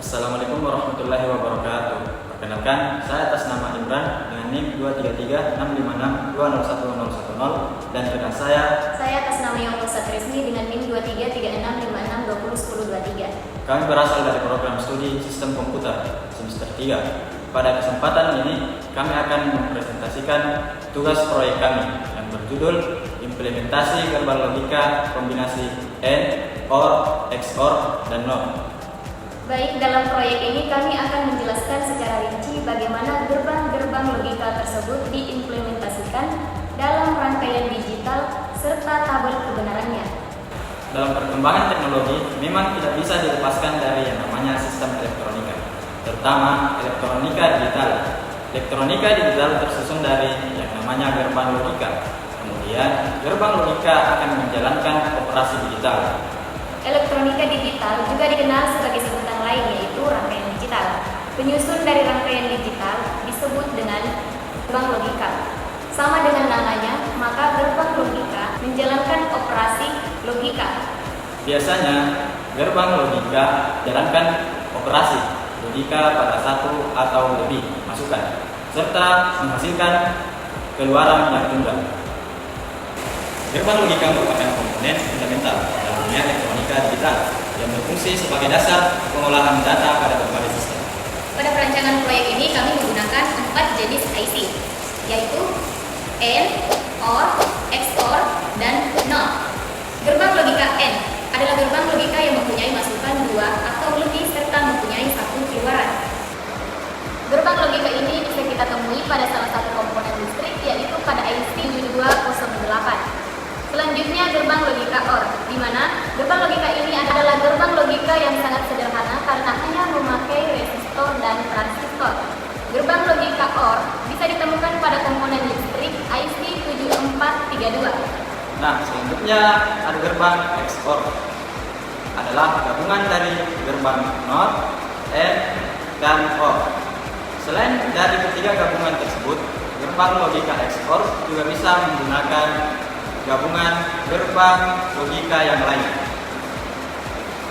Assalamualaikum warahmatullahi wabarakatuh. Perkenalkan, saya atas nama Imran dengan NIM 23365520110 dan rekan saya atas nama Yongko Satrismi dengan NIM 233656201023. Kami berasal dari program studi Sistem Komputer semester 3. Pada kesempatan ini, kami akan mempresentasikan tugas proyek kami yang berjudul Implementasi Gerbang Logika Kombinasi AND, OR, XOR, dan NOT. Baik, dalam proyek ini kami akan menjelaskan secara rinci bagaimana gerbang-gerbang logika tersebut diimplementasikan dalam rangkaian digital serta tabel kebenarannya. Dalam perkembangan teknologi, memang tidak bisa dilepaskan dari yang namanya sistem elektronika, terutama elektronika digital. Elektronika digital tersusun dari yang namanya gerbang logika. Kemudian, gerbang logika akan menjalankan operasi digital. Elektronika digital juga dikenal sebagai sebutan lain, yaitu rangkaian digital. Penyusun dari rangkaian digital disebut dengan gerbang logika. Sama dengan namanya, maka gerbang logika menjalankan operasi logika. Biasanya, gerbang logika jalankan operasi logika pada satu atau lebih masukan, serta menghasilkan keluaran yang tunggal. Gerbang logika merupakan komponen fundamental dalam dunia elektronika digital yang berfungsi sebagai dasar pengolahan data pada berbagai sistem. Pada perancangan proyek ini kami menggunakan 4 jenis IC, yaitu AND, OR, XOR, dan NOT. Gerbang logika AND adalah gerbang logika yang mempunyai masukan 2 atau lebih serta mempunyai satu keluaran. Gerbang logika ini bisa kita temui pada salah satu komponen listrik, yaitu pada IC 7208. Selanjutnya gerbang logika OR, di mana gerbang logika ini adalah gerbang logika yang sangat sederhana karena hanya memakai resistor dan transistor. Gerbang logika OR bisa ditemukan pada komponen listrik IC 7432. Nah, selanjutnya ada gerbang XOR. Adalah gabungan dari gerbang NOT, AND, dan OR. Selain dari ketiga gabungan tersebut, gerbang logika XOR juga bisa menggunakan gabungan gerbang logika yang lain.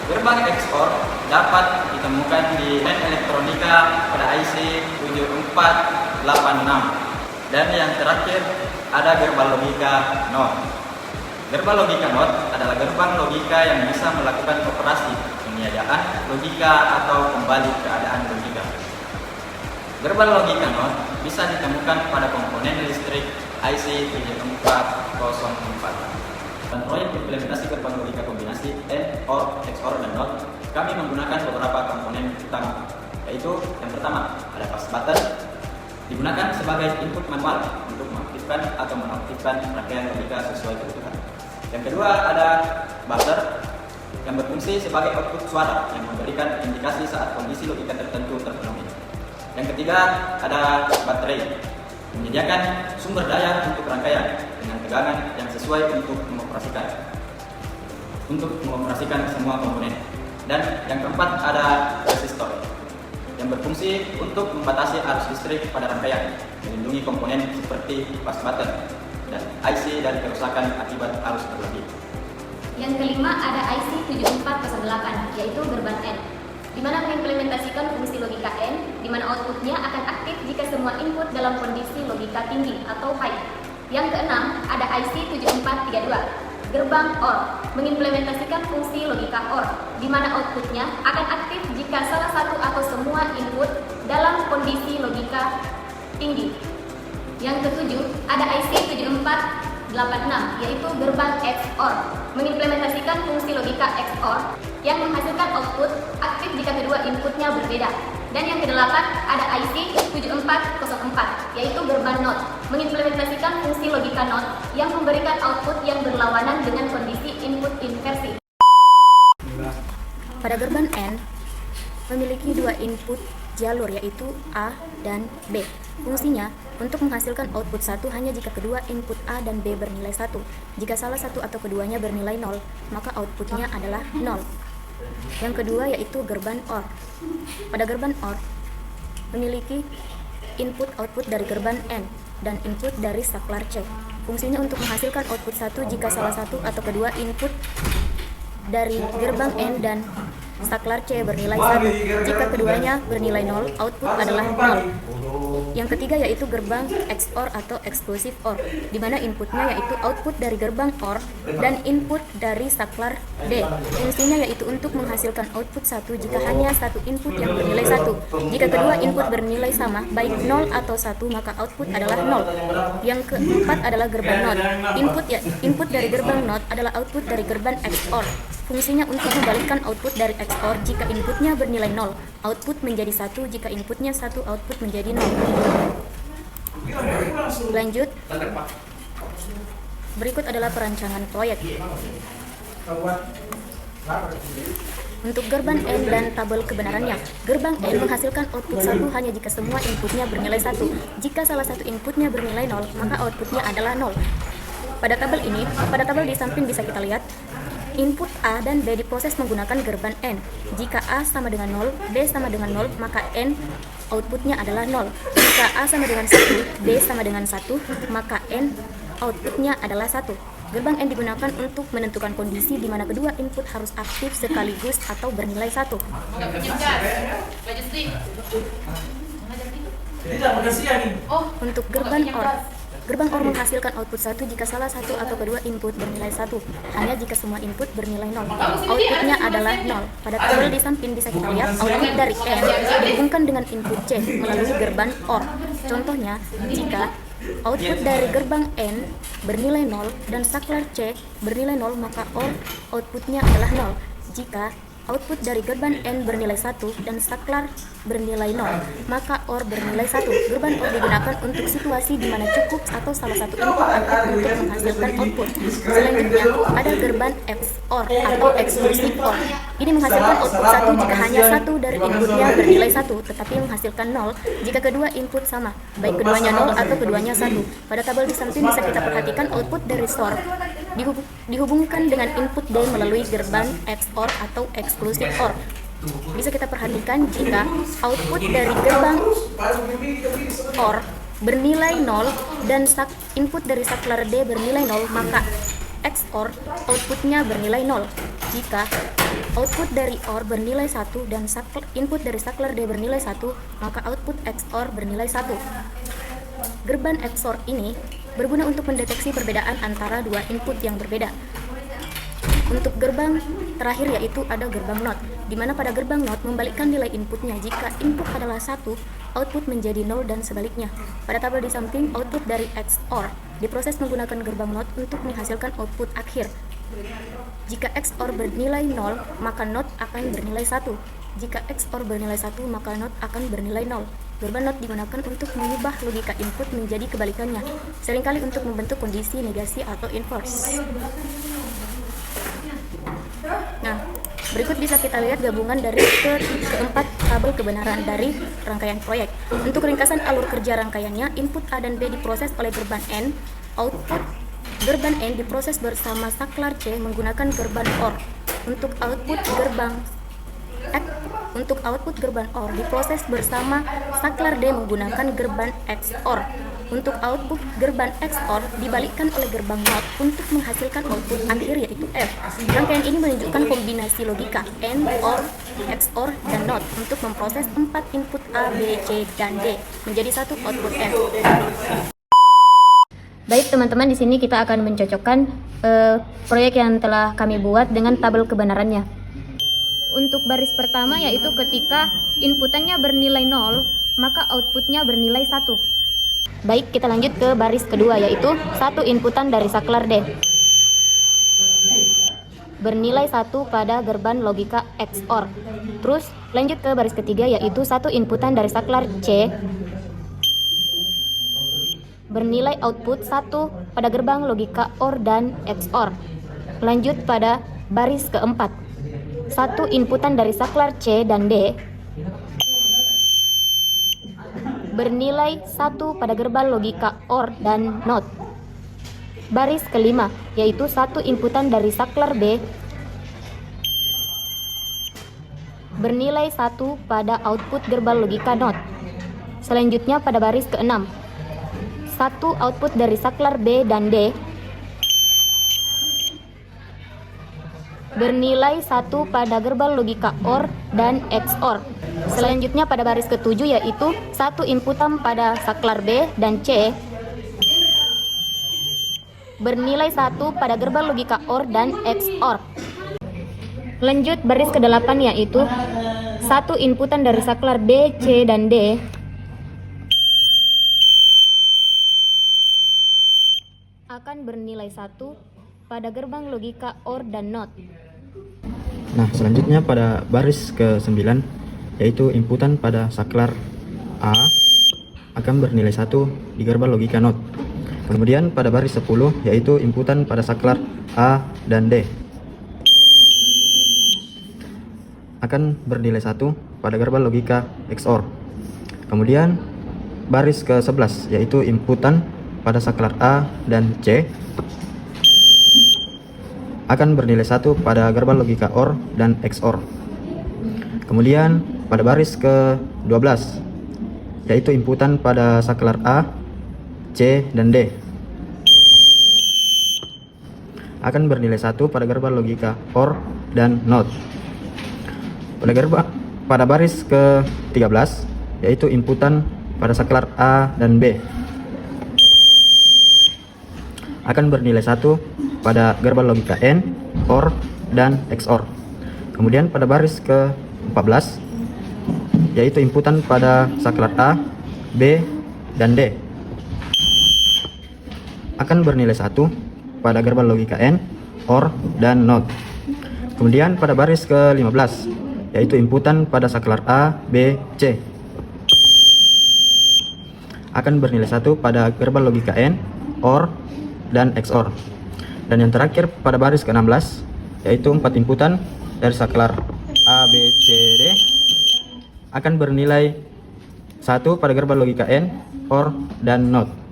Gerbang XOR dapat ditemukan di NAND elektronika pada IC 7486. Dan yang terakhir ada gerbang logika NOT. Gerbang logika NOT adalah gerbang logika yang bisa melakukan operasi peniadaan logika atau kembali keadaan logika. Gerbang logika NOT bisa ditemukan pada komponen listrik IC 7404. Dan proyek implementasi gerbang logika kombinasi AND, OR, XOR, dan NOT, kami menggunakan beberapa komponen utama, yaitu yang pertama ada fast button, digunakan sebagai input manual untuk mengaktifkan atau menonaktifkan rangkaian logika sesuai kebutuhan. Yang kedua ada buzzer yang berfungsi sebagai output suara yang memberikan indikasi saat kondisi logika tertentu terpenuhi. Yang ketiga ada baterai, menyediakan sumber daya untuk rangkaian dengan tegangan yang sesuai untuk mengoperasikan semua komponen. Dan yang keempat ada resistor yang berfungsi untuk membatasi arus listrik pada rangkaian, melindungi komponen seperti fast button dan IC dari kerusakan akibat arus berlebih. Yang kelima ada IC 7408, yaitu gerbang AND, di mana mengimplementasikan fungsi logika AND, di mana outputnya akan aktif jika semua input dalam kondisi logika tinggi atau high. Yang keenam ada IC 7432, gerbang OR, mengimplementasikan fungsi logika OR, di mana outputnya akan aktif jika salah satu atau semua input dalam kondisi logika tinggi. Yang ketujuh ada IC 7486, yaitu gerbang XOR, mengimplementasikan fungsi logika XOR yang menghasilkan output aktif jika kedua inputnya berbeda. Dan yang kedelapan ada IC 7404, yaitu gerbang NOT, mengimplementasikan fungsi logika NOT yang memberikan output yang berlawanan dengan kondisi input inversi. Pada gerbang AND memiliki dua input jalur, yaitu A dan B. Fungsinya untuk menghasilkan output 1 hanya jika kedua input A dan B bernilai 1. Jika salah satu atau keduanya bernilai 0, maka outputnya adalah 0. Yang kedua yaitu gerbang OR. Pada gerbang OR memiliki input-output dari gerbang AND dan input dari saklar C. Fungsinya untuk menghasilkan output 1 jika salah satu atau kedua input dari gerbang N dan saklar C bernilai 1. Jika keduanya bernilai 0, output adalah 0. Yang ketiga yaitu gerbang XOR atau exclusive OR, di mana inputnya yaitu output dari gerbang OR dan input dari saklar D. Fungsinya yaitu untuk menghasilkan output 1 jika hanya satu input yang bernilai 1. Jika kedua input bernilai sama, baik 0 atau 1, maka output adalah 0. Yang keempat adalah gerbang NOT. Input dari gerbang NOT adalah output dari gerbang XOR. Fungsinya untuk membalikkan output dari XOR jika inputnya bernilai 0, output menjadi 1, jika inputnya 1, output menjadi 0. Lanjut. Berikut adalah perancangan proyek. Untuk gerbang N dan tabel kebenarannya. Gerbang N menghasilkan output 1 hanya jika semua inputnya bernilai 1. Jika salah satu inputnya bernilai 0, maka outputnya adalah 0. Pada tabel di samping bisa kita lihat input A dan B diproses menggunakan gerbang N. Jika A sama dengan 0, B sama dengan 0, maka N outputnya adalah 0. Jika A sama dengan 1, B sama dengan 1, maka N outputnya adalah 1. Gerbang N digunakan untuk menentukan kondisi di mana kedua input harus aktif sekaligus atau bernilai 1. Untuk gerbang OR. Gerbang OR menghasilkan output 1 jika salah satu atau kedua input bernilai 1. Hanya jika semua input bernilai 0. Outputnya adalah 0. Pada tabel di samping bisa kita lihat output dari N dihubungkan dengan input C melalui gerbang OR. Contohnya, jika output dari gerbang N bernilai 0 dan saklar C bernilai 0, maka OR outputnya adalah 0. Jika output dari gerbang N bernilai 1 dan saklar bernilai 0, maka OR bernilai 1. Gerbang OR digunakan untuk situasi di mana cukup atau salah satu input aktif untuk menghasilkan output. Selanjutnya, ada gerbang XOR atau exclusive OR. Ini menghasilkan output 1 jika hanya satu dari inputnya bernilai 1, tetapi menghasilkan 0 jika kedua input sama, baik keduanya 0 atau keduanya 1. Pada tabel di samping bisa kita perhatikan output dari SOR dihubungkan dengan input D melalui gerbang XOR atau exclusive OR. Bisa kita perhatikan jika output dari gerbang OR bernilai 0 dan input dari saklar D bernilai 0, maka XOR outputnya bernilai 0. Jika output dari OR bernilai 1 dan input dari saklar D bernilai 1, maka output XOR bernilai 1. Gerbang XOR ini berguna untuk mendeteksi perbedaan antara dua input yang berbeda. Untuk gerbang terakhir yaitu ada gerbang NOT, di mana pada gerbang NOT membalikkan nilai inputnya. Jika input adalah 1, output menjadi 0 dan sebaliknya. Pada tabel di samping, output dari XOR diproses menggunakan gerbang NOT untuk menghasilkan output akhir. Jika XOR bernilai 0, maka NOT akan bernilai 1. Jika XOR bernilai 1, maka NOT akan bernilai 0. Gerbang NOT digunakan untuk mengubah logika input menjadi kebalikannya, seringkali untuk membentuk kondisi negasi atau inverse. Nah, berikut bisa kita lihat gabungan dari keempat tabel kebenaran dari rangkaian proyek. Untuk ringkasan alur kerja rangkaiannya, input A dan B diproses oleh gerbang N, output gerbang N diproses bersama saklar C menggunakan gerbang OR. Untuk output gerbang OR diproses bersama saklar D menggunakan gerbang XOR. Untuk output gerbang XOR dibalikkan oleh gerbang NOT untuk menghasilkan output akhir yaitu F. Rangkaian ini menunjukkan kombinasi logika AND, OR, XOR, dan NOT untuk memproses 4 input A, B, C, dan D menjadi satu output F. Baik teman-teman, di sini kita akan mencocokkan proyek yang telah kami buat dengan tabel kebenarannya. Untuk baris pertama yaitu ketika inputannya bernilai 0, maka outputnya bernilai 1. Baik, kita lanjut ke baris kedua yaitu satu inputan dari saklar D bernilai 1 pada gerbang logika XOR. Terus lanjut ke baris ketiga yaitu satu inputan dari saklar C bernilai output 1 pada gerbang logika OR dan XOR. Lanjut pada baris keempat, satu inputan dari saklar C dan D bernilai 1 pada gerbang logika OR dan NOT. Baris kelima yaitu satu inputan dari saklar B bernilai 1 pada output gerbang logika NOT. Selanjutnya pada baris keenam, satu output dari saklar B dan D bernilai 1 pada gerbang logika OR dan XOR. Selanjutnya pada baris ke-7 yaitu satu inputan pada saklar B dan C bernilai 1 pada gerbang logika OR dan XOR. Lanjut baris ke-8 yaitu satu inputan dari saklar B, C, dan D akan bernilai 1 pada gerbang logika OR dan NOT. Nah, selanjutnya pada baris ke-9 yaitu inputan pada saklar A akan bernilai 1 di gerbang logika NOT. Kemudian pada baris 10 yaitu inputan pada saklar A dan D akan bernilai 1 pada gerbang logika XOR. Kemudian baris ke-11 yaitu inputan pada saklar A dan C akan bernilai 1 pada gerbang logika OR dan XOR. Kemudian pada baris ke-12 yaitu inputan pada saklar A, C, dan D akan bernilai 1 pada gerbang logika OR dan NOT. Pada baris ke-13 yaitu inputan pada saklar A dan B akan bernilai 1 pada gerbang logika AND, OR, dan XOR. Kemudian pada baris ke-14 yaitu inputan pada saklar A, B, dan D akan bernilai 1 pada gerbang logika AND, OR, dan NOT. Kemudian pada baris ke-15 yaitu inputan pada saklar A, B, C akan bernilai 1 pada gerbang logika AND, OR, dan XOR. Dan yang terakhir pada baris ke-16 yaitu 4 inputan dari saklar A, B, C, D akan bernilai 1 pada gerbang logika AND, OR, dan NOT.